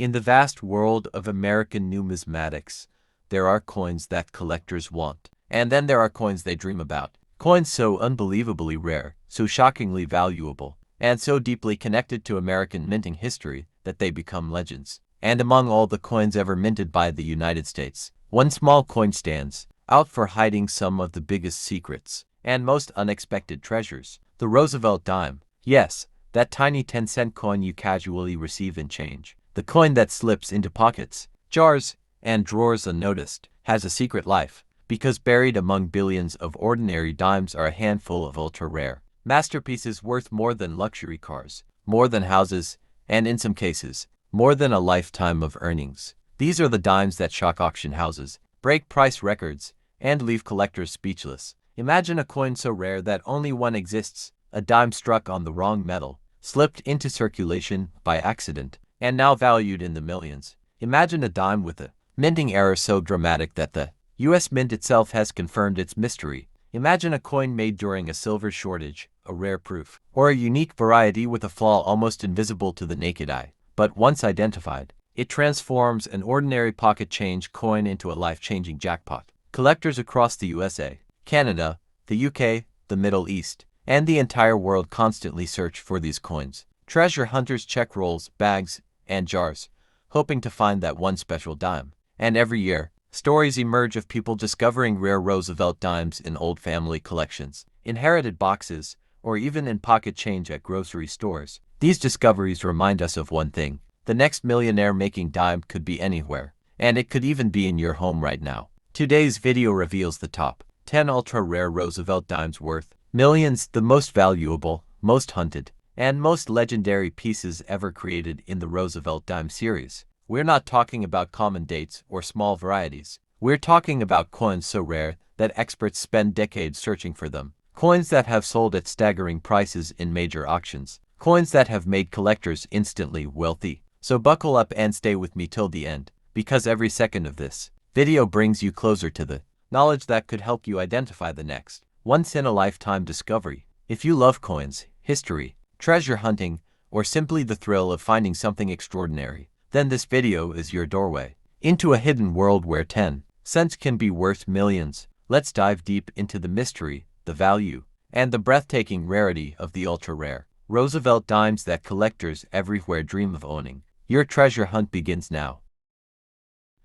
In the vast world of American numismatics, there are coins that collectors want, and then there are coins they dream about. Coins so unbelievably rare, so shockingly valuable, and so deeply connected to American minting history that they become legends. And among all the coins ever minted by the United States, one small coin stands out for hiding some of the biggest secrets and most unexpected treasures: the Roosevelt dime. Yes, that tiny 10-cent coin you casually receive in change. The coin that slips into pockets, jars, and drawers unnoticed, has a secret life, because buried among billions of ordinary dimes are a handful of ultra-rare masterpieces worth more than luxury cars, more than houses, and in some cases, more than a lifetime of earnings. These are the dimes that shock auction houses, break price records, and leave collectors speechless. Imagine a coin so rare that only one exists, a dime struck on the wrong metal, slipped into circulation by accident, and now valued in the millions. Imagine a dime with a minting error so dramatic that the U.S. Mint itself has confirmed its mystery. Imagine a coin made during a silver shortage, a rare proof, or a unique variety with a flaw almost invisible to the naked eye. But once identified, it transforms an ordinary pocket change coin into a life-changing jackpot. Collectors across the USA, Canada, the UK, the Middle East, and the entire world constantly search for these coins. Treasure hunters check rolls, bags, and jars, hoping to find that one special dime. And every year, stories emerge of people discovering rare Roosevelt dimes in old family collections, inherited boxes, or even in pocket change at grocery stores. These discoveries remind us of one thing: the next millionaire-making dime could be anywhere, and it could even be in your home right now. Today's video reveals the top 10 ultra-rare Roosevelt dimes worth millions, the most valuable, most hunted, and most legendary pieces ever created in the Roosevelt dime series. We're not talking about common dates or small varieties. We're talking about coins so rare that experts spend decades searching for them. Coins that have sold at staggering prices in major auctions. Coins that have made collectors instantly wealthy. So buckle up and stay with me till the end, because every second of this video brings you closer to the knowledge that could help you identify the next once-in-a-lifetime discovery. If you love coins, history, treasure hunting, or simply the thrill of finding something extraordinary, then this video is your doorway into a hidden world where 10 cents can be worth millions. Let's dive deep into the mystery, the value, and the breathtaking rarity of the ultra-rare Roosevelt dimes that collectors everywhere dream of owning. Your treasure hunt begins now.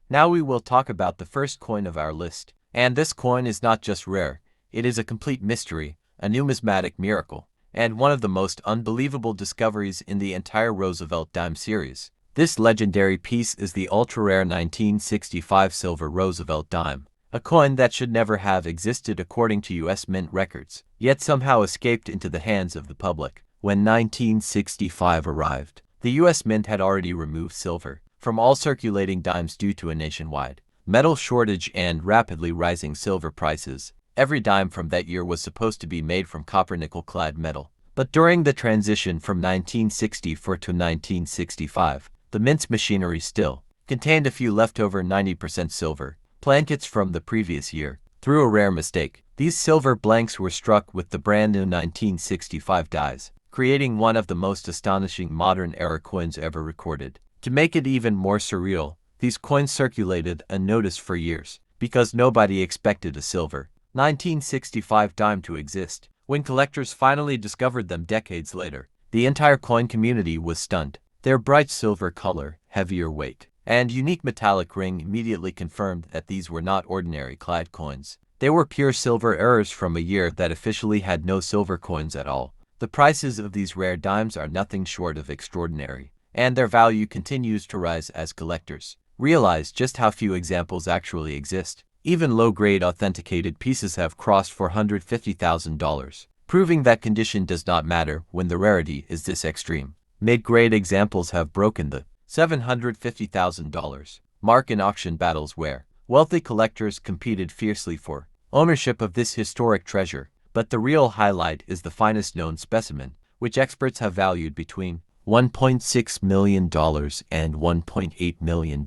Now we will talk about the first coin of our list. And this coin is not just rare, it is a complete mystery, a numismatic miracle, and one of the most unbelievable discoveries in the entire Roosevelt dime series. This legendary piece is the ultra-rare 1965 silver Roosevelt dime, a coin that should never have existed according to U.S. Mint records, yet somehow escaped into the hands of the public. When 1965 arrived, the U.S. Mint had already removed silver from all circulating dimes due to a nationwide metal shortage and rapidly rising silver prices. Every dime from that year was supposed to be made from copper-nickel-clad metal. But during the transition from 1964 to 1965, the Mint's machinery still contained a few leftover 90% silver blankets from the previous year. Through a rare mistake, these silver blanks were struck with the brand new 1965 dies, creating one of the most astonishing modern-era coins ever recorded. To make it even more surreal, these coins circulated unnoticed for years, because nobody expected a silver 1965 dime to exist. When collectors finally discovered them decades later, the entire coin community was stunned. Their bright silver color, heavier weight, and unique metallic ring immediately confirmed that these were not ordinary clad coins. They were pure silver errors from a year that officially had no silver coins at all. The prices of these rare dimes are nothing short of extraordinary, and their value continues to rise as collectors realize just how few examples actually exist. Even low-grade authenticated pieces have crossed $450,000, proving that condition does not matter when the rarity is this extreme. Mid-grade examples have broken the $750,000 mark in auction battles where wealthy collectors competed fiercely for ownership of this historic treasure. But the real highlight is the finest known specimen, which experts have valued between $1.6 million and $1.8 million,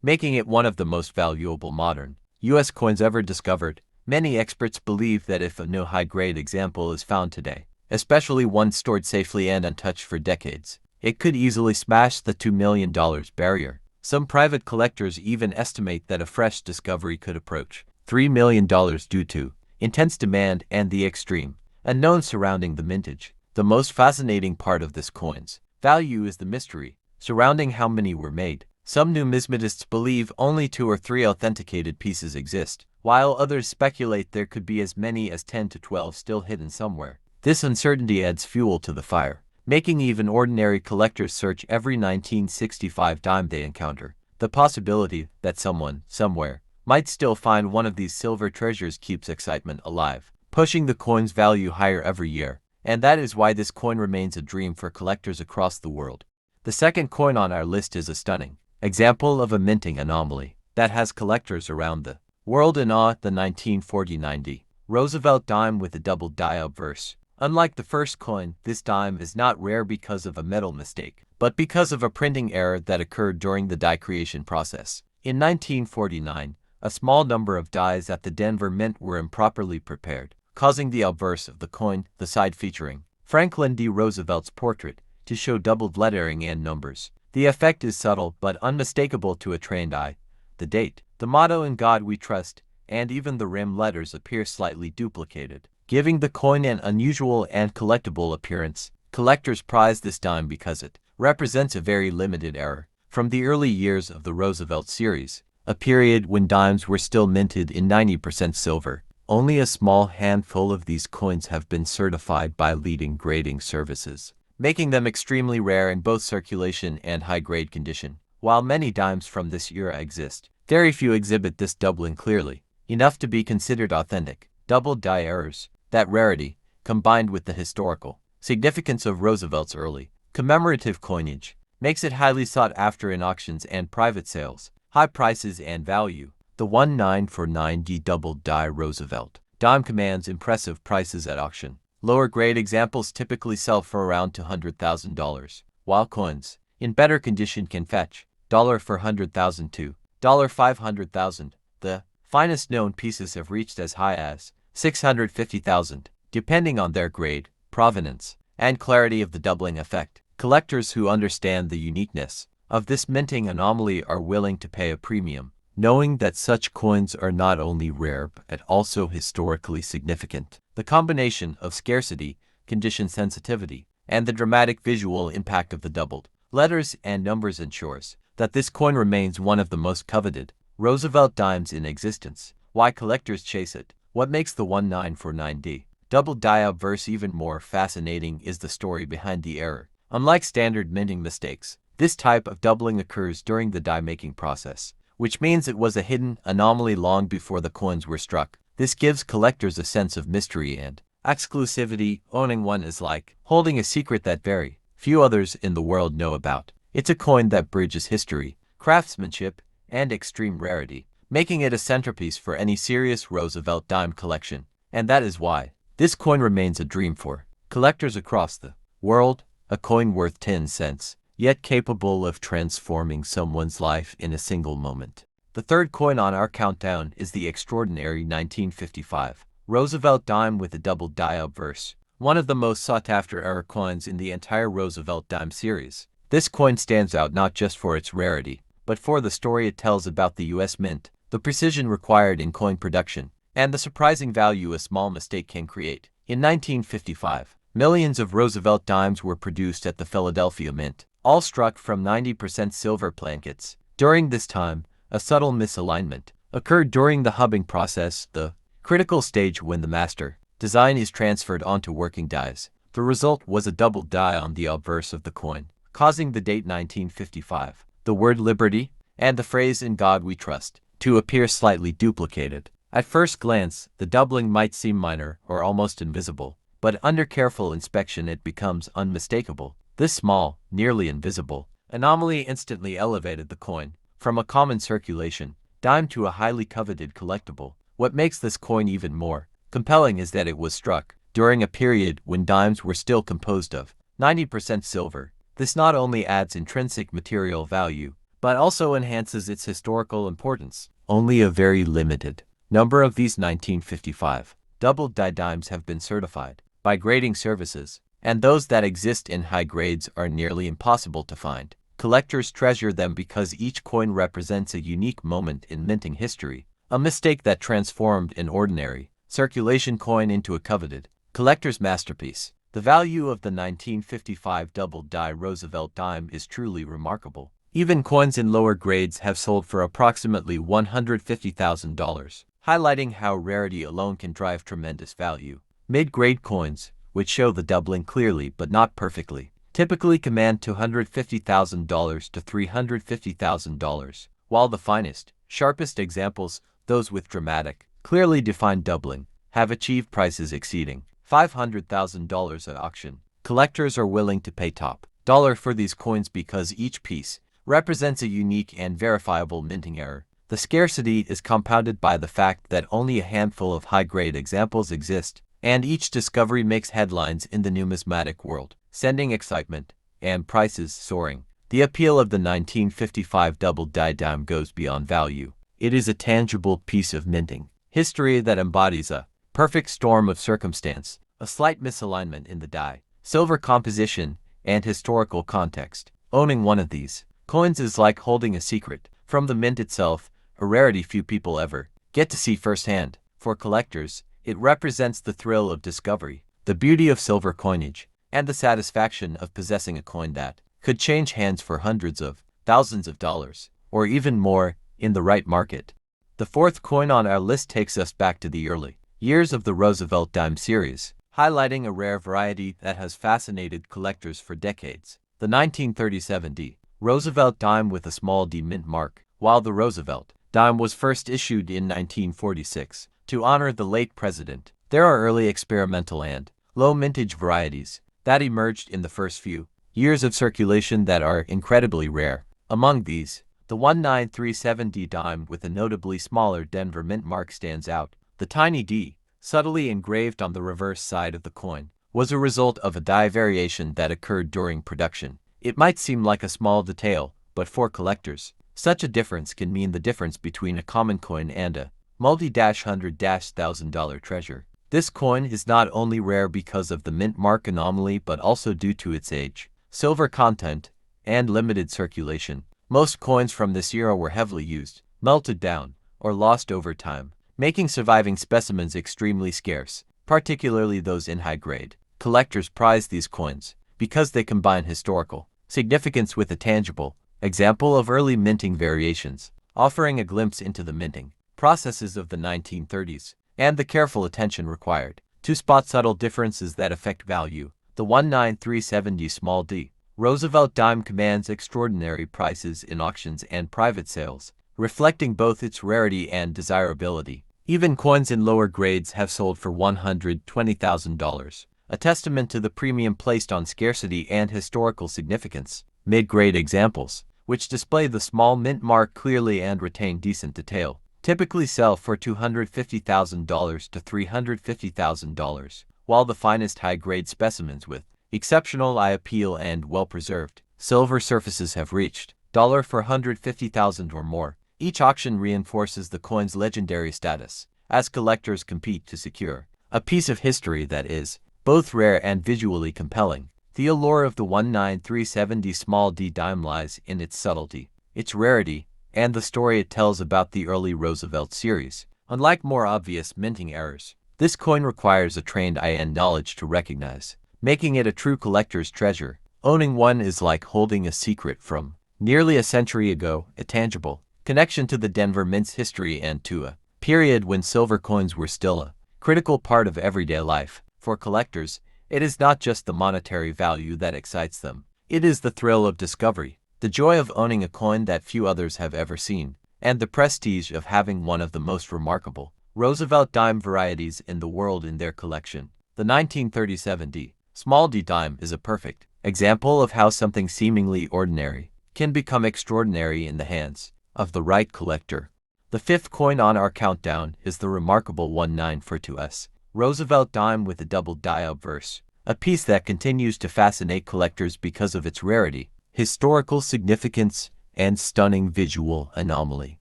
making it one of the most valuable modern U.S. coins ever discovered. Many experts believe that if a no high-grade example is found today, especially one stored safely and untouched for decades, it could easily smash the $2 million barrier. Some private collectors even estimate that a fresh discovery could approach $3 million due to intense demand and the extreme unknown surrounding the mintage. The most fascinating part of this coin's value is the mystery surrounding how many were made. Some numismatists believe only 2 or 3 authenticated pieces exist, while others speculate there could be as many as 10 to 12 still hidden somewhere. This uncertainty adds fuel to the fire, making even ordinary collectors search every 1965 dime they encounter. The possibility that someone, somewhere, might still find one of these silver treasures keeps excitement alive, pushing the coin's value higher every year, and that is why this coin remains a dream for collectors across the world. The second coin on our list is a stunning example of a minting anomaly that has collectors around the world in awe: the 1949 Roosevelt dime with a double die obverse. Unlike the first coin, this dime is not rare because of a metal mistake, but because of a printing error that occurred during the die creation process. In 1949, a small number of dies at the Denver Mint were improperly prepared, causing the obverse of the coin, the side featuring Franklin D. Roosevelt's portrait, to show doubled lettering and numbers. The effect is subtle but unmistakable to a trained eye. The date, the motto "In God We Trust," and even the rim letters appear slightly duplicated, giving the coin an unusual and collectible appearance. Collectors prize this dime because it represents a very limited error. From the early years of the Roosevelt series, a period when dimes were still minted in 90% silver, only a small handful of these coins have been certified by leading grading services, making them extremely rare in both circulation and high-grade condition. While many dimes from this era exist, very few exhibit this doubling clearly, enough to be considered authentic. Double die errors, that rarity, combined with the historical significance of Roosevelt's early commemorative coinage, makes it highly sought after in auctions and private sales. High prices and value. The 1949 double die Roosevelt dime commands impressive prices at auction. Lower grade examples typically sell for around $200,000, while coins in better condition can fetch $1 for $100,000 to $500,000. The finest known pieces have reached as high as $650,000, depending on their grade, provenance, and clarity of the doubling effect. Collectors who understand the uniqueness of this minting anomaly are willing to pay a premium, knowing that such coins are not only rare but also historically significant. The combination of scarcity, condition sensitivity, and the dramatic visual impact of the doubled letters and numbers ensures that this coin remains one of the most coveted Roosevelt dimes in existence. Why collectors chase it? What makes the 1949 double die obverse even more fascinating is the story behind the error. Unlike standard minting mistakes, this type of doubling occurs during the die-making process, which means it was a hidden anomaly long before the coins were struck. This gives collectors a sense of mystery and exclusivity. Owning one is like holding a secret that very few others in the world know about. It's a coin that bridges history, craftsmanship, and extreme rarity, making it a centerpiece for any serious Roosevelt dime collection. And that is why this coin remains a dream for collectors across the world. A coin worth 10 cents, yet capable of transforming someone's life in a single moment. The third coin on our countdown is the extraordinary 1955 Roosevelt dime with a double die obverse, one of the most sought-after error coins in the entire Roosevelt dime series. This coin stands out not just for its rarity, but for the story it tells about the U.S. Mint, the precision required in coin production, and the surprising value a small mistake can create. In 1955, millions of Roosevelt dimes were produced at the Philadelphia Mint, all struck from 90% silver plankets. During this time, a subtle misalignment occurred during the hubbing process, the critical stage when the master design is transferred onto working dies. The result was a double die on the obverse of the coin, causing the date 1955, the word liberty, and the phrase "In God We Trust" to appear slightly duplicated. At first glance, the doubling might seem minor or almost invisible, but under careful inspection it becomes unmistakable. This small, nearly invisible anomaly instantly elevated the coin from a common circulation dime to a highly coveted collectible. What makes this coin even more compelling is that it was struck during a period when dimes were still composed of 90% silver. This not only adds intrinsic material value, but also enhances its historical importance. Only a very limited number of these 1955 double die dimes have been certified by grading services, and those that exist in high grades are nearly impossible to find. Collectors treasure them because each coin represents a unique moment in minting history, a mistake that transformed an ordinary circulation coin into a coveted collector's masterpiece. The value of the 1955 double-die Roosevelt dime is truly remarkable. Even coins in lower grades have sold for approximately $150,000, highlighting how rarity alone can drive tremendous value. Mid-grade coins, which show the doubling clearly but not perfectly, typically command $250,000 to $350,000, while the finest, sharpest examples, those with dramatic, clearly defined doubling, have achieved prices exceeding $500,000 at auction. Collectors are willing to pay top dollar for these coins because each piece represents a unique and verifiable minting error. The scarcity is compounded by the fact that only a handful of high-grade examples exist, and each discovery makes headlines in the numismatic world, sending excitement and prices soaring. The appeal of the 1955 double-die dime goes beyond value. It is a tangible piece of minting history that embodies a perfect storm of circumstance, a slight misalignment in the die, silver composition, and historical context. Owning one of these coins is like holding a secret from the mint itself, a rarity few people ever get to see firsthand. For collectors, it represents the thrill of discovery, the beauty of silver coinage, and the satisfaction of possessing a coin that could change hands for hundreds of thousands of dollars, or even more, in the right market. The fourth coin on our list takes us back to the early years of the Roosevelt dime series, highlighting a rare variety that has fascinated collectors for decades. The 1937 D. Roosevelt dime with a small d mint mark. While the Roosevelt dime was first issued in 1946 to honor the late president, there are early experimental and low mintage varieties that emerged in the first few years of circulation that are incredibly rare. Among these, the 1937D dime with a notably smaller Denver mint mark stands out. The tiny D, subtly engraved on the reverse side of the coin, was a result of a die variation that occurred during production. It might seem like a small detail, but for collectors, such a difference can mean the difference between a common coin and a multi-$100,000 treasure. This coin is not only rare because of the mint mark anomaly but also due to its age, silver content, and limited circulation. Most coins from this era were heavily used, melted down, or lost over time, making surviving specimens extremely scarce, particularly those in high grade. Collectors prize these coins because they combine historical significance with a tangible example of early minting variations, offering a glimpse into the minting processes of the 1930s and the careful attention required to spot subtle differences that affect value. The 1937D small d Roosevelt dime commands extraordinary prices in auctions and private sales, reflecting both its rarity and desirability. Even coins in lower grades have sold for $120,000, a testament to the premium placed on scarcity and historical significance. Mid-grade examples, which display the small mint mark clearly and retain decent detail, typically sell for $250,000 to $350,000, while the finest high-grade specimens with exceptional eye appeal and well-preserved silver surfaces have reached $1 for $150,000 or more. Each auction reinforces the coin's legendary status as collectors compete to secure a piece of history that is both rare and visually compelling. The allure of the 1937D small d dime lies in its subtlety, its rarity, and the story it tells about the early Roosevelt series. Unlike more obvious minting errors, this coin requires a trained eye and knowledge to recognize, making it a true collector's treasure. Owning one is like holding a secret from nearly a century ago, a tangible connection to the Denver Mint's history and to a period when silver coins were still a critical part of everyday life. For collectors, it is not just the monetary value that excites them. It is the thrill of discovery, the joy of owning a coin that few others have ever seen, and the prestige of having one of the most remarkable Roosevelt dime varieties in the world in their collection. The 1937D small d dime is a perfect example of how something seemingly ordinary can become extraordinary in the hands of the right collector. The fifth coin on our countdown is the remarkable 1942S Roosevelt dime with a double die obverse, a piece that continues to fascinate collectors because of its rarity, historical significance, and stunning visual anomaly.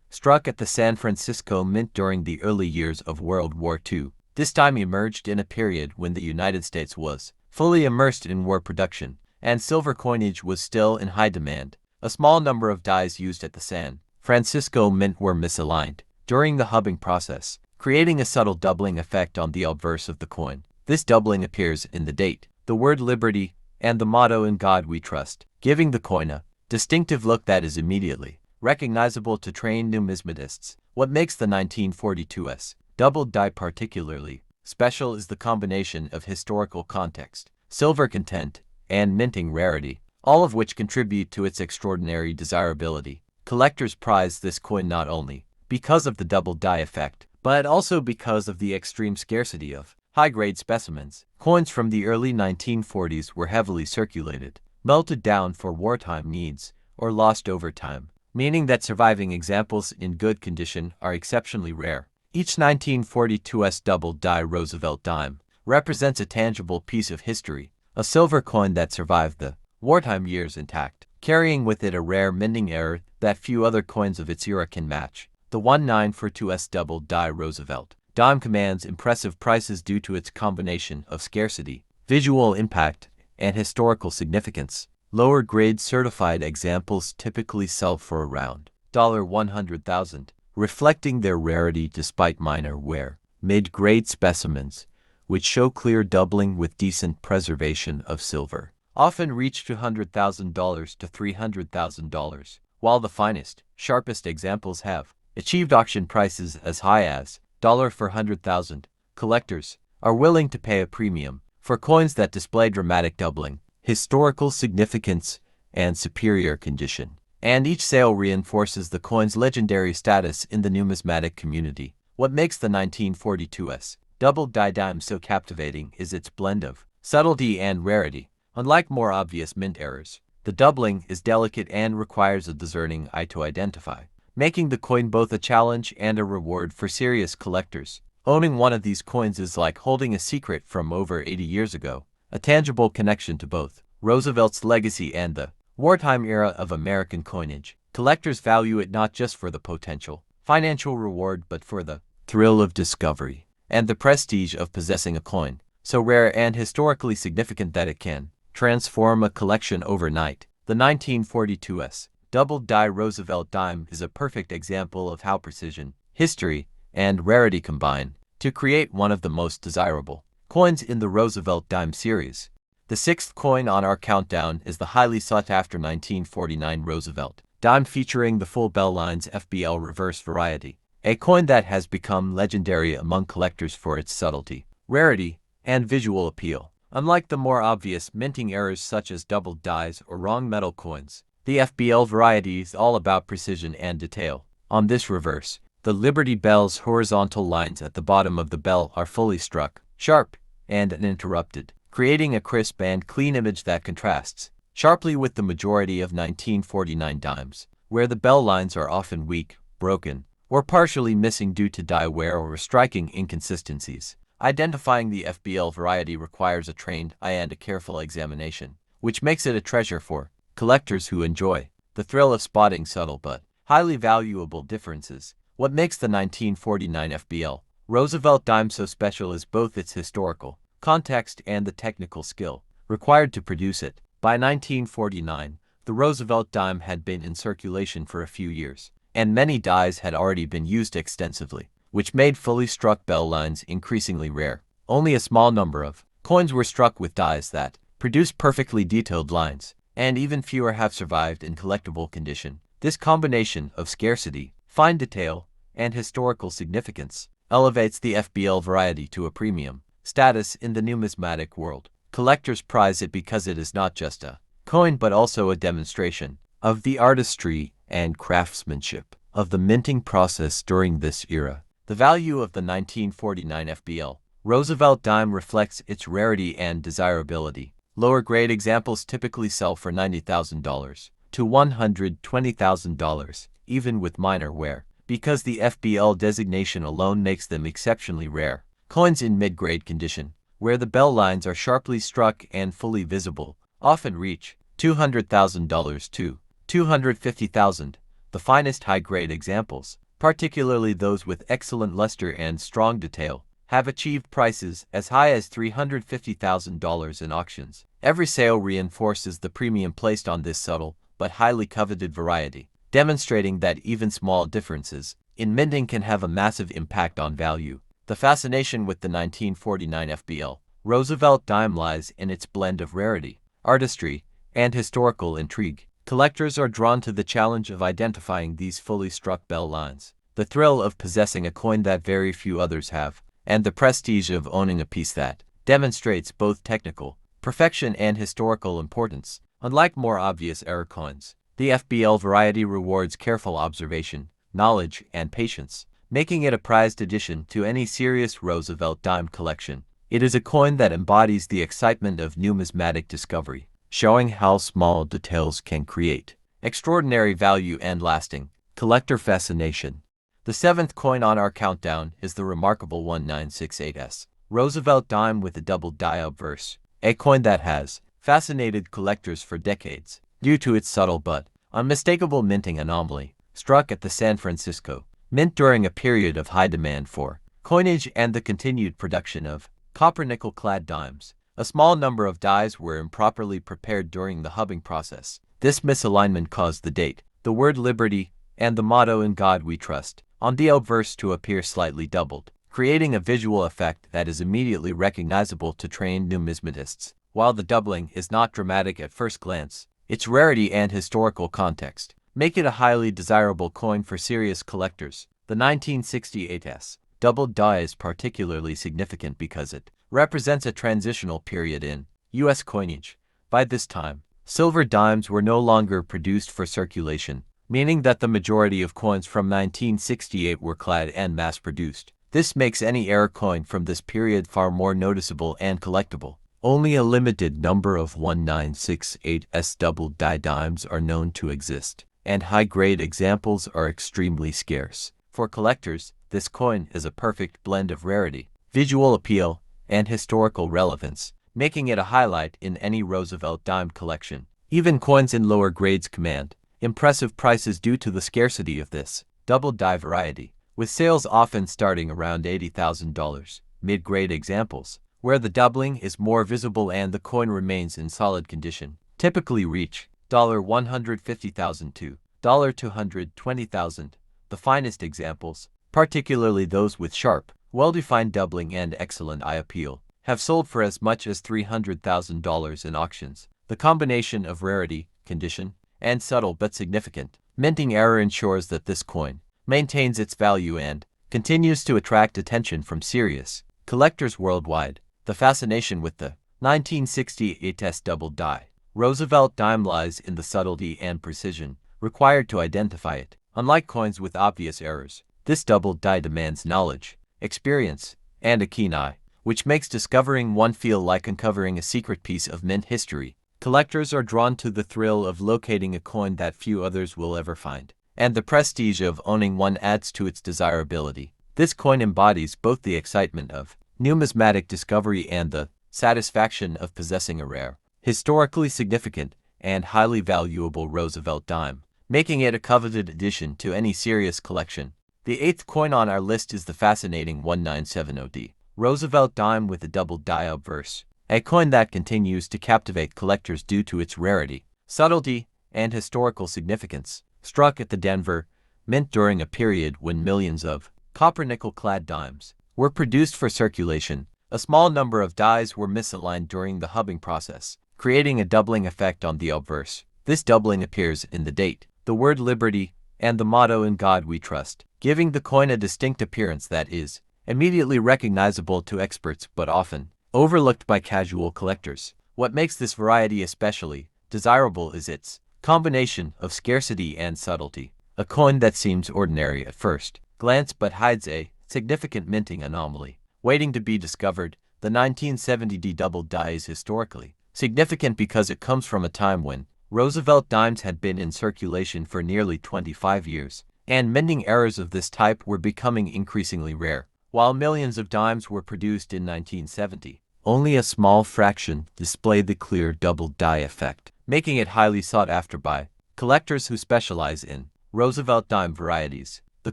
Struck at the San Francisco Mint during the early years of World War II, this dime emerged in a period when the United States was fully immersed in war production, and silver coinage was still in high demand. A small number of dies used at the San Francisco Mint were misaligned during the hubbing process, creating a subtle doubling effect on the obverse of the coin. This doubling appears in the date, the word liberty, and the motto "In God We Trust," giving the coin a distinctive look that is immediately recognizable to trained numismatists. What makes the 1942's doubled die particularly special is the combination of historical context, silver content, and minting rarity, all of which contribute to its extraordinary desirability. Collectors prize this coin not only because of the double die effect, but also because of the extreme scarcity of high-grade specimens. Coins from the early 1940s were heavily circulated, melted down for wartime needs, or lost over time, meaning that surviving examples in good condition are exceptionally rare. Each 1942's double die Roosevelt dime represents a tangible piece of history, a silver coin that survived the wartime years intact, carrying with it a rare minting error that few other coins of its era can match. The 1942's double die Roosevelt dime commands impressive prices due to its combination of scarcity, visual impact, and historical significance. Lower-grade certified examples typically sell for around $100,000, reflecting their rarity despite minor wear. Mid-grade specimens, which show clear doubling with decent preservation of silver, often reach $200,000 to $300,000, while the finest, sharpest examples have achieved auction prices as high as $1 for 100,000. Collectors are willing to pay a premium for coins that display dramatic doubling, historical significance, and superior condition, and each sale reinforces the coin's legendary status in the numismatic community. What makes the 1942's double die dime so captivating is its blend of subtlety and rarity. Unlike more obvious mint errors, the doubling is delicate and requires a discerning eye to identify, making the coin both a challenge and a reward for serious collectors. Owning one of these coins is like holding a secret from over 80 years ago, a tangible connection to both Roosevelt's legacy and the wartime era of American coinage. Collectors value it not just for the potential financial reward but for the thrill of discovery and the prestige of possessing a coin so rare and historically significant that it can transform a collection overnight. The 1942's double die Roosevelt dime is a perfect example of how precision, history, and rarity combine to create one of the most desirable coins in the Roosevelt dime series. The sixth coin on our countdown is the highly sought-after 1949 Roosevelt dime featuring the full bell lines FBL reverse variety, a coin that has become legendary among collectors for its subtlety, rarity, and visual appeal. Unlike the more obvious minting errors such as double dies or wrong metal coins, the FBL variety is all about precision and detail. On this reverse, the Liberty Bell's horizontal lines at the bottom of the bell are fully struck, sharp, and uninterrupted, creating a crisp and clean image that contrasts sharply with the majority of 1949 dimes, where the bell lines are often weak, broken, or partially missing due to die wear or striking inconsistencies. Identifying the FBL variety requires a trained eye and a careful examination, which makes it a treasure for collectors who enjoy the thrill of spotting subtle but highly valuable differences. What makes the 1949 FBL Roosevelt dime so special is both its historical context and the technical skill required to produce it. By 1949, the Roosevelt dime had been in circulation for a few years, and many dies had already been used extensively, which made fully struck bell lines increasingly rare. Only a small number of coins were struck with dies that produced perfectly detailed lines, and even fewer have survived in collectible condition. This combination of scarcity, fine detail, and historical significance elevates the FBL variety to a premium status in the numismatic world. Collectors prize it because it is not just a coin but also a demonstration of the artistry and craftsmanship of the minting process during this era. The value of the 1949 FBL Roosevelt dime reflects its rarity and desirability. Lower-grade examples typically sell for $90,000 to $120,000, even with minor wear, because the FBL designation alone makes them exceptionally rare. Coins in mid-grade condition, where the bell lines are sharply struck and fully visible, often reach $200,000 to $250,000. The finest high-grade examples, particularly those with excellent luster and strong detail, have achieved prices as high as $350,000 in auctions. Every sale reinforces the premium placed on this subtle but highly coveted variety, demonstrating that even small differences in minting can have a massive impact on value. The fascination with the 1949 FBL Roosevelt dime lies in its blend of rarity, artistry, and historical intrigue. Collectors are drawn to the challenge of identifying these fully struck bell lines, the thrill of possessing a coin that very few others have, and the prestige of owning a piece that demonstrates both technical perfection and historical importance. Unlike more obvious error coins, the FBL variety rewards careful observation, knowledge, and patience, making it a prized addition to any serious Roosevelt dime collection. It is a coin that embodies the excitement of numismatic discovery, showing how small details can create extraordinary value and lasting collector fascination. The seventh coin on our countdown is the remarkable 1968 Roosevelt dime with a double die obverse, a coin that has fascinated collectors for decades due to its subtle but unmistakable minting anomaly. Struck at the San Francisco Mint during a period of high demand for coinage and the continued production of copper-nickel-clad dimes, a small number of dies were improperly prepared during the hubbing process. This misalignment caused the date, the word liberty, and the motto "In God We Trust" on the obverse to appear slightly doubled, creating a visual effect that is immediately recognizable to trained numismatists. While the doubling is not dramatic at first glance, its rarity and historical context make it a highly desirable coin for serious collectors. The 1968 doubled die is particularly significant because it represents a transitional period in U.S. coinage. By this time, silver dimes were no longer produced for circulation, meaning that the majority of coins from 1968 were clad and mass-produced. This makes any error coin from this period far more noticeable and collectible. Only a limited number of 1968's doubled die dimes are known to exist, and high-grade examples are extremely scarce. For collectors, this coin is a perfect blend of rarity, visual appeal, and historical relevance, making it a highlight in any Roosevelt dime collection. Even coins in lower grades command impressive prices due to the scarcity of this double die variety, with sales often starting around $80,000. Mid-grade examples, where the doubling is more visible and the coin remains in solid condition, typically reach $150,000 to $220,000. The finest examples, particularly those with sharp, well-defined doubling and excellent eye appeal, have sold for as much as $300,000 in auctions. The combination of rarity, condition, and subtle but significant minting error ensures that this coin maintains its value and continues to attract attention from serious collectors worldwide. The fascination with the 1968's double die Roosevelt dime lies in the subtlety and precision required to identify it. Unlike coins with obvious errors, this double die demands knowledge, experience, and a keen eye, which makes discovering one feel like uncovering a secret piece of mint history. Collectors are drawn to the thrill of locating a coin that few others will ever find, and the prestige of owning one adds to its desirability. This coin embodies both the excitement of numismatic discovery and the satisfaction of possessing a rare, historically significant, and highly valuable Roosevelt dime, making it a coveted addition to any serious collection. The eighth coin on our list is the fascinating 1970 Roosevelt dime with a double die obverse, a coin that continues to captivate collectors due to its rarity, subtlety, and historical significance. Struck at the Denver Mint during a period when millions of copper-nickel-clad dimes were produced for circulation, a small number of dies were misaligned during the hubbing process, creating a doubling effect on the obverse. This doubling appears in the date, the word liberty, and the motto "In God We Trust," giving the coin a distinct appearance that is immediately recognizable to experts but often overlooked by casual collectors. What makes this variety especially desirable is its combination of scarcity and subtlety, a coin that seems ordinary at first glance but hides a significant minting anomaly waiting to be discovered. The 1970 double die is historically significant because it comes from a time when Roosevelt dimes had been in circulation for nearly 25 years, and minting errors of this type were becoming increasingly rare. While millions of dimes were produced in 1970, only a small fraction displayed the clear double die effect, making it highly sought after by collectors who specialize in Roosevelt dime varieties. The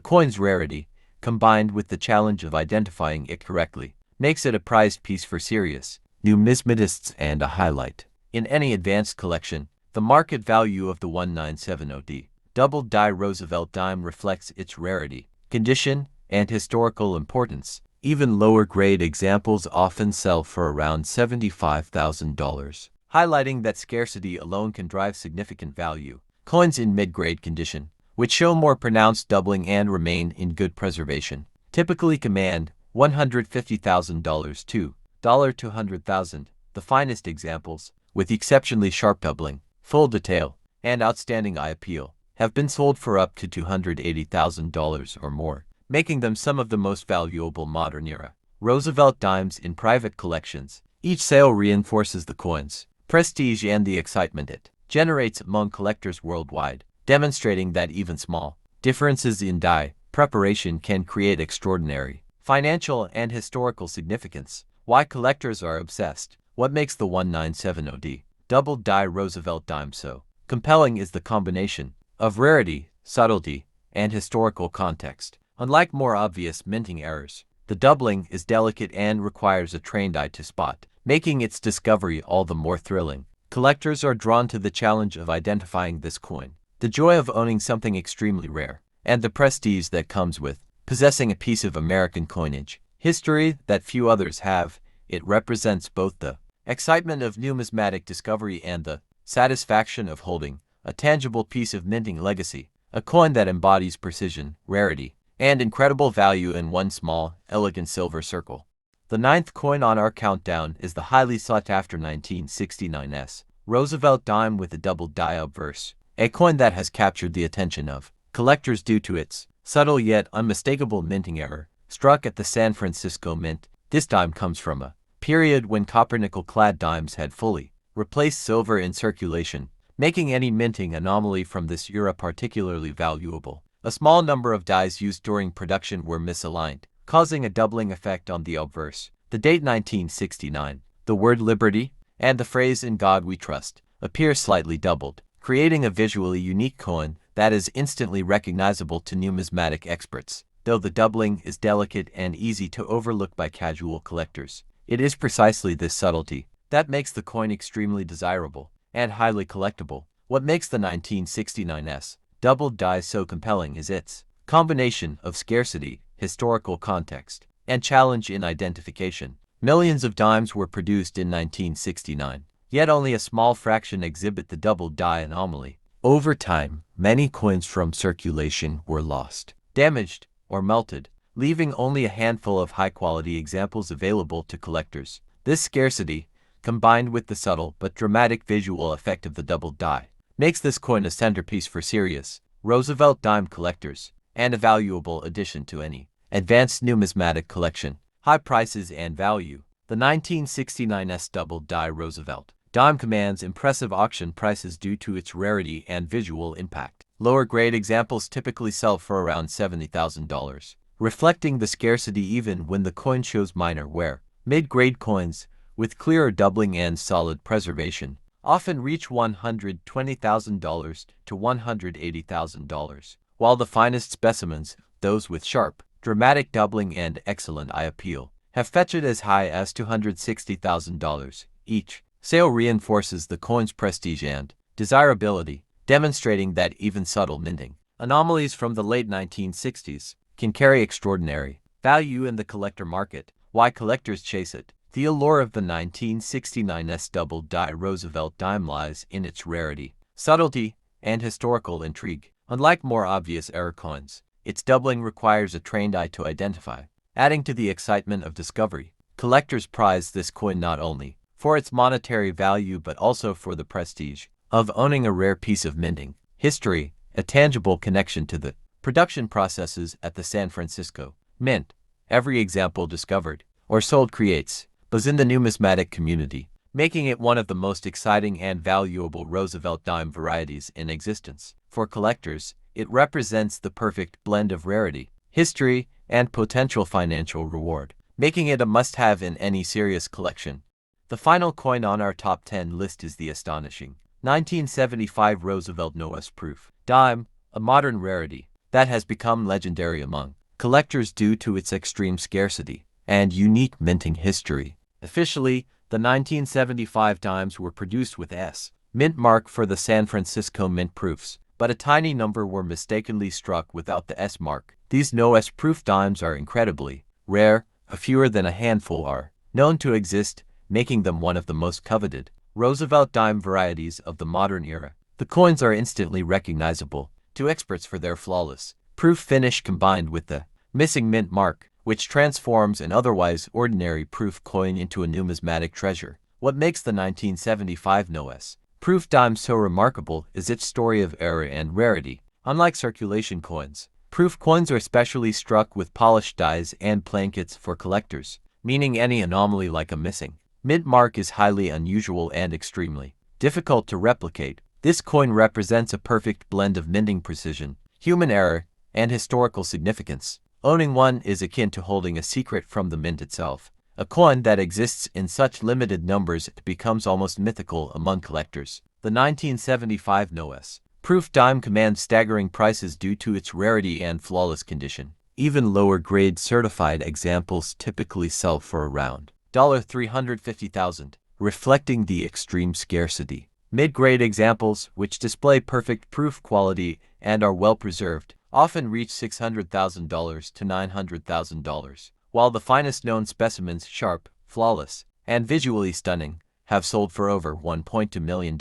coin's rarity, combined with the challenge of identifying it correctly, makes it a prized piece for serious numismatists and a highlight. In any advanced collection, the market value of the 1970 double-die Roosevelt dime reflects its rarity, condition, and historical importance. Even lower-grade examples often sell for around $75,000, highlighting that scarcity alone can drive significant value. Coins in mid-grade condition, which show more pronounced doubling and remain in good preservation, typically command $150,000 to $200,000. The finest examples, with exceptionally sharp doubling, full detail, and outstanding eye appeal, have been sold for up to $280,000 or more, making them some of the most valuable modern-era Roosevelt dimes in private collections. Each sale reinforces the coin's prestige and the excitement it generates among collectors worldwide, demonstrating that even small differences in die preparation can create extraordinary financial and historical significance. Why collectors are obsessed. What makes the 1970 double-die Roosevelt dime so compelling is the combination of rarity, subtlety, and historical context. Unlike more obvious minting errors, the doubling is delicate and requires a trained eye to spot, making its discovery all the more thrilling. Collectors are drawn to the challenge of identifying this coin, the joy of owning something extremely rare, and the prestige that comes with possessing a piece of American coinage history that few others have. It represents both the excitement of numismatic discovery and the satisfaction of holding a tangible piece of minting legacy, a coin that embodies precision, rarity, and incredible value in one small, elegant silver circle. The ninth coin on our countdown is the highly sought-after 1969 Roosevelt dime with a double-die obverse, a coin that has captured the attention of collectors due to its subtle yet unmistakable minting error. Struck at the San Francisco Mint, this dime comes from a period when copper-nickel-clad dimes had fully replaced silver in circulation, making any minting anomaly from this era particularly valuable. A small number of dies used during production were misaligned, causing a doubling effect on the obverse. The date 1969, the word liberty, and the phrase "In God We Trust" appear slightly doubled, creating a visually unique coin that is instantly recognizable to numismatic experts. Though the doubling is delicate and easy to overlook by casual collectors, it is precisely this subtlety that makes the coin extremely desirable and highly collectible. What makes the 1969's double die so compelling is its combination of scarcity, historical context, and challenge in identification. Millions of dimes were produced in 1969, yet only a small fraction exhibit the double die anomaly. Over time, many coins from circulation were lost, damaged, or melted, leaving only a handful of high-quality examples available to collectors. This scarcity, combined with the subtle but dramatic visual effect of the double die, makes this coin a centerpiece for serious Roosevelt dime collectors, and a valuable addition to any advanced numismatic collection. High prices and value. The 1969's double die Roosevelt dime commands impressive auction prices due to its rarity and visual impact. Lower-grade examples typically sell for around $70,000, reflecting the scarcity even when the coin shows minor wear. Mid-grade coins, with clearer doubling and solid preservation, often reach $120,000 to $180,000, while the finest specimens, those with sharp, dramatic doubling and excellent eye appeal, have fetched as high as $260,000 each. Sale reinforces the coin's prestige and desirability, demonstrating that even subtle minting anomalies from the late 1960s can carry extraordinary value in the collector market. Why collectors chase it. The allure of the 1969's double-die Roosevelt dime lies in its rarity, subtlety, and historical intrigue. Unlike more obvious error coins, its doubling requires a trained eye to identify, adding to the excitement of discovery. Collectors prize this coin not only for its monetary value but also for the prestige of owning a rare piece of minting history, a tangible connection to the production processes at the San Francisco Mint. Every example discovered or sold creates buzz in the numismatic community, making it one of the most exciting and valuable Roosevelt dime varieties in existence. For collectors, it represents the perfect blend of rarity, history, and potential financial reward, making it a must-have in any serious collection. The final coin on our top 10 list is the astonishing 1975 Roosevelt Noah's Proof dime, a modern rarity that has become legendary among collectors due to its extreme scarcity and unique minting history. Officially, the 1975 dimes were produced with S mint mark for the San Francisco Mint proofs, but a tiny number were mistakenly struck without the S mark. These no-S proof dimes are incredibly rare, fewer than a handful are known to exist, making them one of the most coveted Roosevelt dime varieties of the modern era. The coins are instantly recognizable to experts for their flawless proof finish combined with the missing mint mark, which transforms an otherwise ordinary proof coin into a numismatic treasure. What makes the 1975 no-S proof dime so remarkable is its story of error and rarity. Unlike circulation coins, proof coins are specially struck with polished dies and plankets for collectors, meaning any anomaly like a missing mint mark is highly unusual and extremely difficult to replicate. This coin represents a perfect blend of minting precision, human error, and historical significance. Owning one is akin to holding a secret from the mint itself. A coin that exists in such limited numbers becomes almost mythical among collectors. The 1975 no-S proof dime commands staggering prices due to its rarity and flawless condition. Even lower-grade certified examples typically sell for around $350,000, reflecting the extreme scarcity. Mid-grade examples, which display perfect proof quality and are well-preserved, often reach $600,000 to $900,000, while the finest known specimens, sharp, flawless, and visually stunning, have sold for over $1.2 million.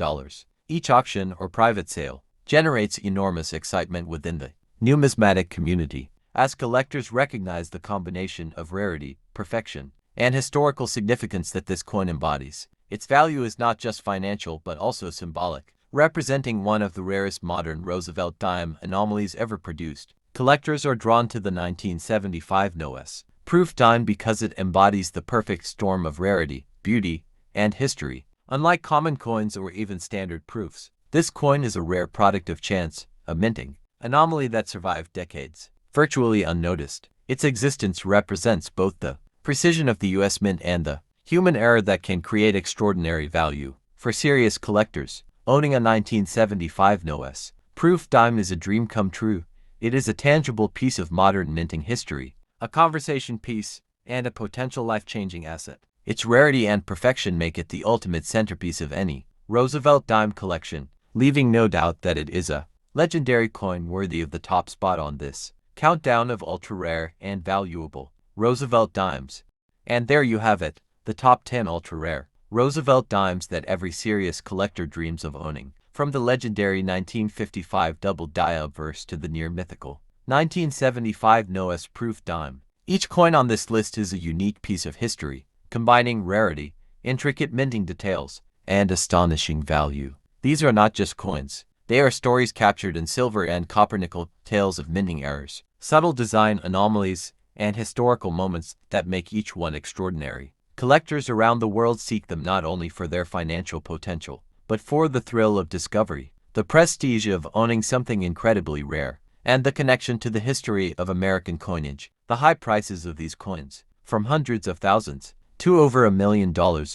Each auction or private sale generates enormous excitement within the numismatic community, as collectors recognize the combination of rarity, perfection, and historical significance that this coin embodies. Its value is not just financial but also symbolic, representing one of the rarest modern Roosevelt dime anomalies ever produced. Collectors are drawn to the 1975 no-S proof dime because it embodies the perfect storm of rarity, beauty, and history. Unlike common coins or even standard proofs, this coin is a rare product of chance, a minting anomaly that survived decades, virtually unnoticed. Its existence represents both the precision of the U.S. Mint and the human error that can create extraordinary value. For serious collectors, owning a 1975 no-S proof dime is a dream come true. It is a tangible piece of modern minting history, a conversation piece, and a potential life-changing asset. Its rarity and perfection make it the ultimate centerpiece of any Roosevelt dime collection, leaving no doubt that it is a legendary coin worthy of the top spot on this countdown of ultra-rare and valuable Roosevelt dimes. And there you have it, the top 10 ultra-rare Roosevelt dimes that every serious collector dreams of owning. From the legendary 1955 double die obverse to the near-mythical 1975 no-S proof dime. Each coin on this list is a unique piece of history, combining rarity, intricate minting details, and astonishing value. These are not just coins. They are stories captured in silver and copper-nickel, tales of minting errors, subtle design anomalies, and historical moments that make each one extraordinary. Collectors around the world seek them not only for their financial potential, but for the thrill of discovery, the prestige of owning something incredibly rare, and the connection to the history of American coinage. The high prices of these coins, from hundreds of thousands to over $1 million,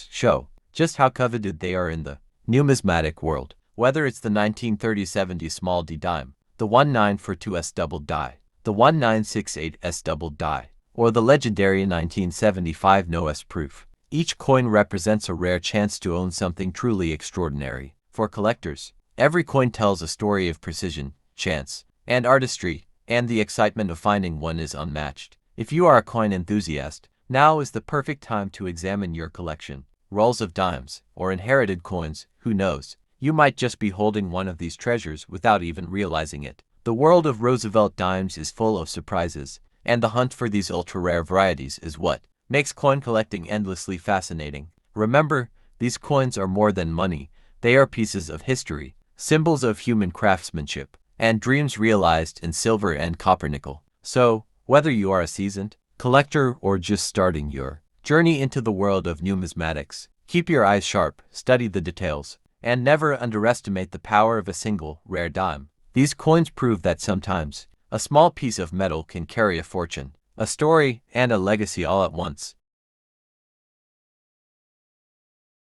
show just how coveted they are in the numismatic world. Whether it's the 1930-70 small D dime, the 1942S double die, the 1968S double die, or the legendary 1975 no-S proof, each coin represents a rare chance to own something truly extraordinary. For collectors, every coin tells a story of precision, chance, and artistry, and the excitement of finding one is unmatched. If you are a coin enthusiast, now is the perfect time to examine your collection. Rolls of dimes, or inherited coins, who knows? You might just be holding one of these treasures without even realizing it. The world of Roosevelt dimes is full of surprises, and the hunt for these ultra-rare varieties is what makes coin collecting endlessly fascinating. Remember, these coins are more than money. They are pieces of history, symbols of human craftsmanship, and dreams realized in silver and copper nickel. So, whether you are a seasoned collector or just starting your journey into the world of numismatics, keep your eyes sharp, study the details, and never underestimate the power of a single, rare dime. These coins prove that sometimes a small piece of metal can carry a fortune, a story, and a legacy all at once.